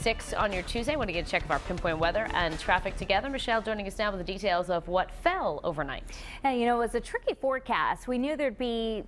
6 on your Tuesday. Want to get a check of our pinpoint weather and traffic together. Michelle joining us now with the details of what fell overnight. And you know, it was a tricky forecast. We knew there'd be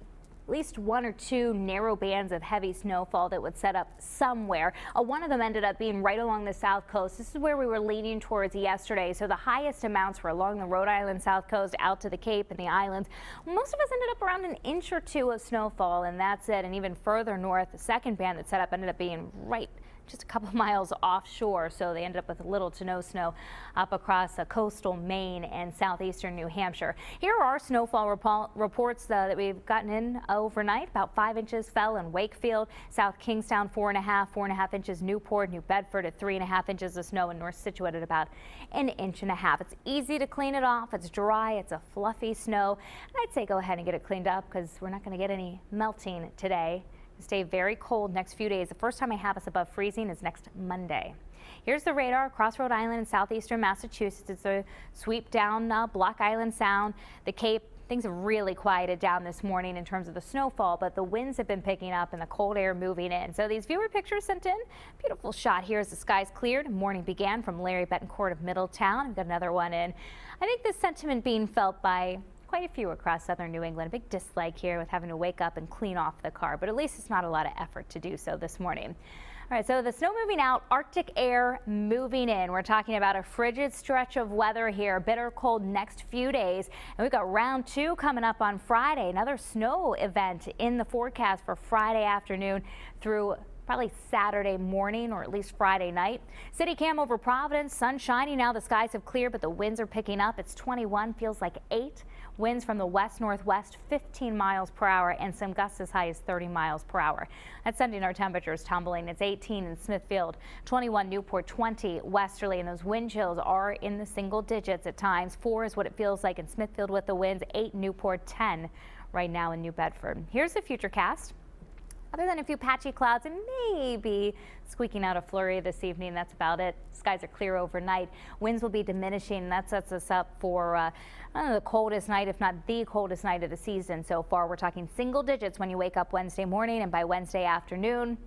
at least one or two narrow bands of heavy snowfall that would set up somewhere. One of them ended up being right along the south coast. This is where we were leaning towards yesterday. So the highest amounts were along the Rhode Island south coast out to the Cape and the islands. Most of us ended up around an inch or two of snowfall, and that's it. And even further north, the second band that set up ended up being right just a couple of miles offshore, so they ended up with little to no snow up across coastal Maine and southeastern New Hampshire. Here are our snowfall reports that we've gotten in overnight. About 5 inches fell in Wakefield, South Kingstown 4.5 inches, Newport, New Bedford at 3.5 inches of snow, and North Situate at about 1.5 inches. It's easy to clean it off. It's dry. It's a fluffy snow. And I'd say go ahead and get it cleaned up because we're not going to get any melting today. Stay very cold next few days. The first time I have us above freezing is next Monday. Here's the radar across Rhode Island and southeastern Massachusetts. It's a sweep down Block Island Sound, the Cape. Things have really quieted down this morning in terms of the snowfall, but the winds have been picking up and the cold air moving in. So these viewer pictures sent in. Beautiful shot here as the skies cleared. Morning began from Larry Betancourt of Middletown. We've got another one in. I think this sentiment being felt by quite a few across southern New England. A big dislike here with having to wake up and clean off the car, but at least it's not a lot of effort to do so this morning. All right, so the snow moving out, Arctic air moving in. We're talking about a frigid stretch of weather here, bitter cold next few days. And we've got round 2 coming up on Friday, another snow event in the forecast for Friday afternoon through probably Saturday morning or at least Friday night. City cam over Providence, sun shining now. The skies have cleared, but the winds are picking up. It's 21, feels like 8. Winds from the west-northwest, 15 miles per hour, and some gusts as high as 30 miles per hour. That's sending our temperatures tumbling. It's 18 in Smithfield, 21 Newport, 20 westerly, and those wind chills are in the single digits at times. 4 is what it feels like in Smithfield with the winds, 8 Newport, 10 right now in New Bedford. Here's the future cast. Other than a few patchy clouds and maybe squeaking out a flurry this evening, that's about it. Skies are clear overnight. Winds will be diminishing, and that sets us up for the coldest night, if not the coldest night of the season so far. We're talking single digits when you wake up Wednesday morning, and by Wednesday afternoon,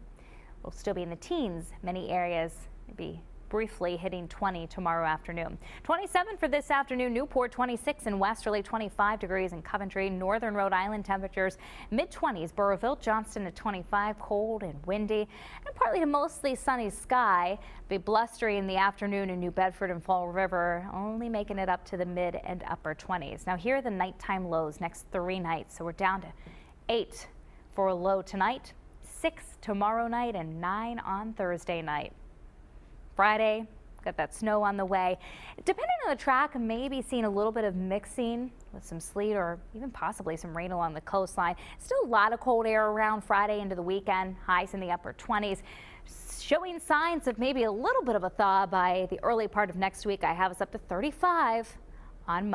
we'll still be in the teens. Many areas maybe briefly hitting 20 tomorrow afternoon. 27 for this afternoon. Newport 26 in westerly, 25 degrees in Coventry. Northern Rhode Island temperatures mid-20s. Burrillville, Johnston at 25, cold and windy, and partly to mostly sunny sky. Be blustery in the afternoon in New Bedford and Fall River, only making it up to the mid and upper 20s. Now here are the nighttime lows next 3 nights. So we're down to 8 for a low tonight, 6 tomorrow night, and 9 on Thursday night. Friday, got that snow on the way. Depending on the track, maybe seeing a little bit of mixing with some sleet or even possibly some rain along the coastline. Still a lot of cold air around Friday into the weekend, highs in the upper 20s. Showing signs of maybe a little bit of a thaw by the early part of next week. I have us up to 35 on Monday.